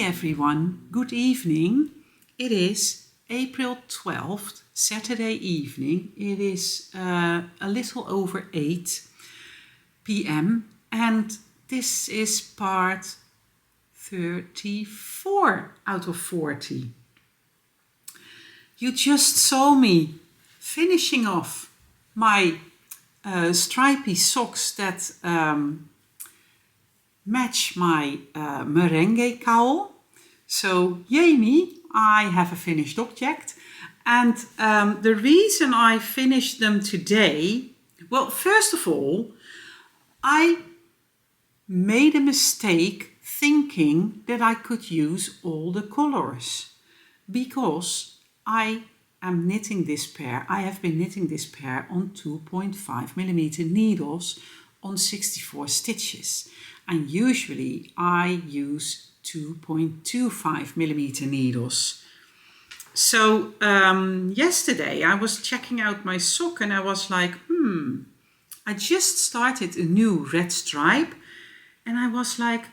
everyone, good evening. It is April 12th, Saturday evening. It is a little over 8 p.m. and this is part 34 out of 40. You just saw me finishing off my stripy socks that match my merengue cowl. So yay me, I have a finished object. And the reason I finished them today, well, first of all, I made a mistake thinking that I could use all the colors because I am knitting this pair. I have been knitting this pair on 2.5mm needles on 64 stitches. And usually I use 2.25mm needles. So yesterday I was checking out my sock and I was like, I just started a new red stripe and I was like,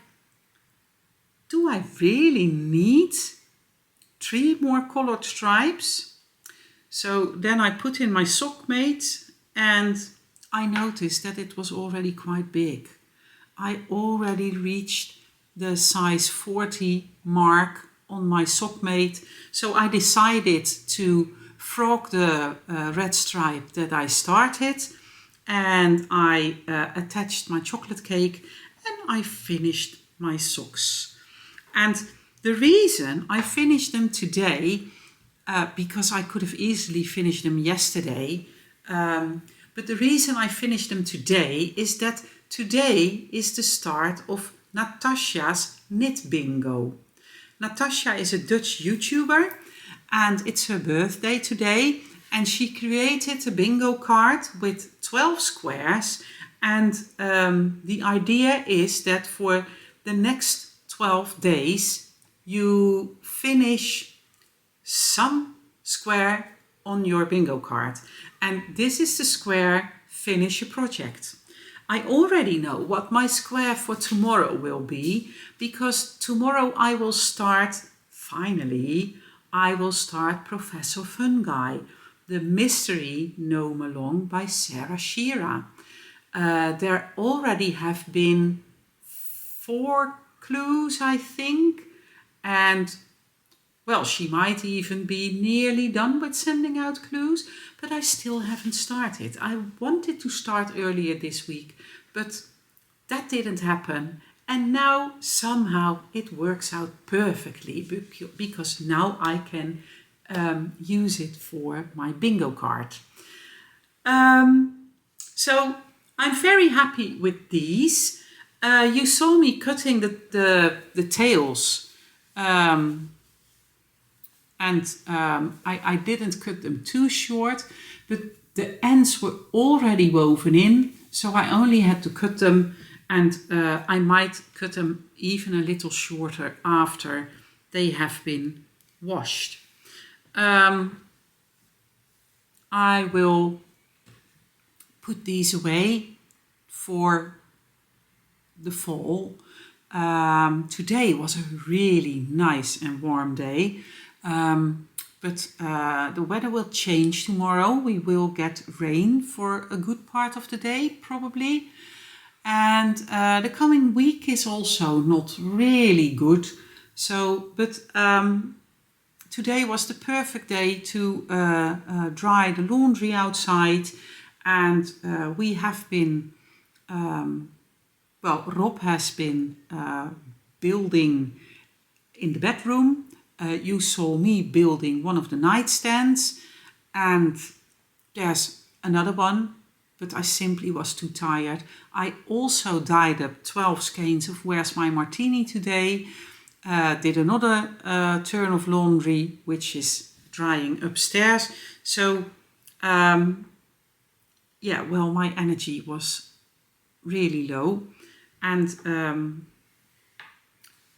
do I really need 3 more colored stripes? So then I put in my sock mate and I noticed that it was already quite big. I already reached the size 40 mark on my sock mate. So I decided to frog the red stripe that I started and I attached my chocolate cake and I finished my socks. And the reason I finished them today, because I could have easily finished them yesterday, but the reason I finished them today is that today is the start of Natasha's Knit Bingo. Natasha is a Dutch YouTuber and it's her birthday today and she created a bingo card with 12 squares and the idea is that for the next 12 days you finish some square on your bingo card and this is the square Finish a Project. I already know what my square for tomorrow will be because tomorrow I will start, finally, I will start Professor Fungi, the mystery gnome along by Sarah Shira. There already have been 4 clues, I think, and well, she might even be nearly done with sending out clues, but I still haven't started. I wanted to start earlier this week, but that didn't happen. And now somehow it works out perfectly because now I can use it for my bingo card. So I'm very happy with these. You saw me cutting the tails. I didn't cut them too short, but the ends were already woven in, so I only had to cut them and I might cut them even a little shorter after they have been washed. I will put these away for the fall. Today was a really nice and warm day. But the weather will change tomorrow. We will get rain for a good part of the day, probably. And the coming week is also not really good. So, but today was the perfect day to dry the laundry outside. And we have been, Rob has been building in the bedroom. You saw me building one of the nightstands and there's another one, but I simply was too tired. I also dyed up 12 skeins of Where's My Martini today, did another turn of laundry, which is drying upstairs. So, my energy was really low. And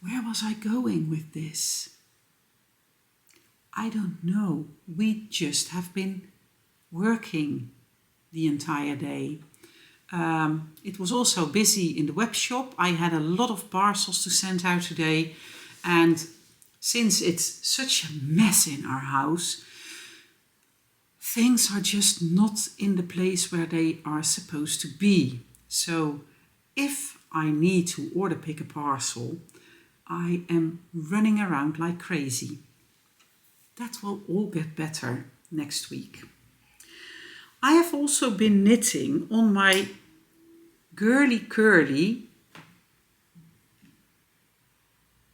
where was I going with this? I don't know. We just have been working the entire day. It was also busy in the web shop. I had a lot of parcels to send out today And since it's such a mess in our house, things are just not in the place where they are supposed to be. So if I need to order pick a parcel, I am running around like crazy. That will all get better next week. I have also been knitting on my girly curly.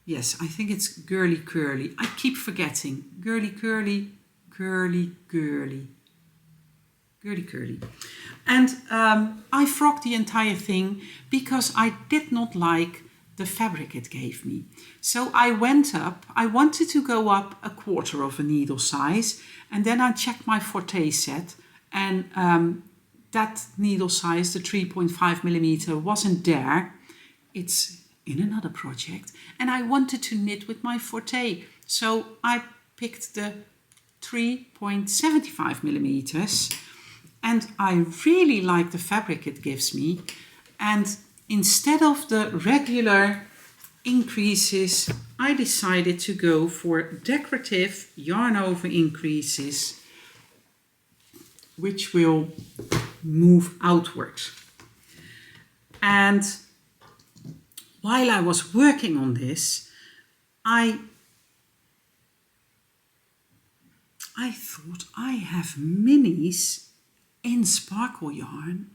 Yes, I think it's girly curly. I keep forgetting. Girly curly, girly girly. Girly curly. And I frocked the entire thing because I did not like the fabric it gave me. So I went up, I wanted to go up 1/4 of a needle size, and then I checked my Forte set, and that needle size, the 3.5 millimeter, wasn't there. It's in another project, and I wanted to knit with my Forte. So I picked the 3.75 millimeters, and I really like the fabric it gives me. And instead of the regular increases, I decided to go for decorative yarn over increases, which will move outward. And while I was working on this, I thought I have minis in sparkle yarn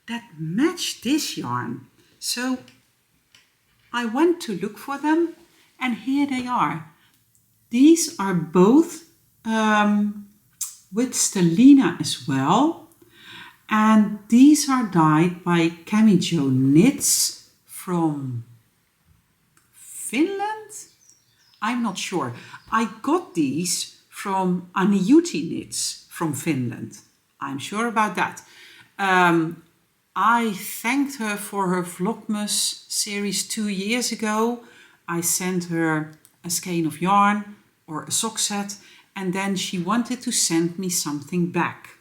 that match this yarn. So I went to look for them, and here they are. These are both with Stellina as well, and these are dyed by Cami Jo Knits from Finland? I'm not sure. I got these from Aniuti Knits from Finland. I'm sure about that. I thanked her for her Vlogmas series 2 years ago. I sent her a skein of yarn or a sock set, and then she wanted to send me something back.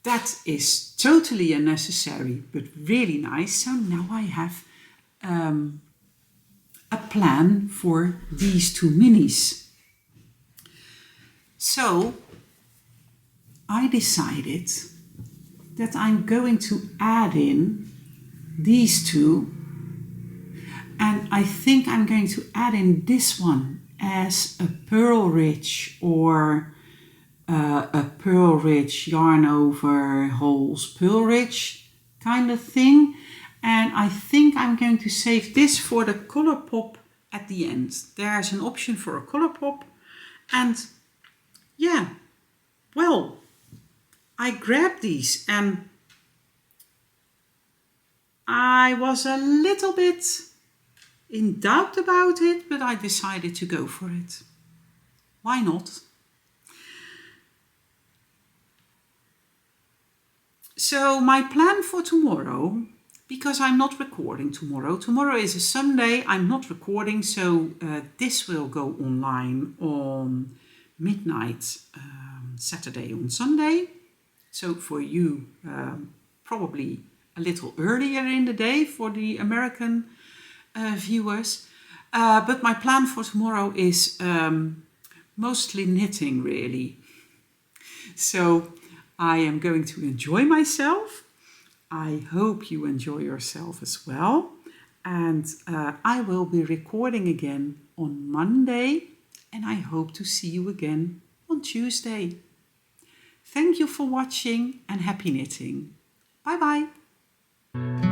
That is totally unnecessary, but really nice. So now I have a plan for these 2 minis. So I decided that I'm going to add in these 2, and I think I'm going to add in this one as a pearl rich or a pearl rich yarn over holes pearl rich kind of thing. And I think I'm going to save this for the color pop at the end. There's an option for a color pop, and yeah, well, I grabbed these and I was a little bit in doubt about it, but I decided to go for it. Why not? So my plan for tomorrow, because I'm not recording tomorrow. Tomorrow is a Sunday, I'm not recording, so this will go online on midnight Saturday on Sunday. So for you, probably a little earlier in the day for the American viewers. But my plan for tomorrow is mostly knitting, really. So I am going to enjoy myself. I hope you enjoy yourself as well. And I will be recording again on Monday. And I hope to see you again on Tuesday. Thank you for watching and happy knitting. Bye bye.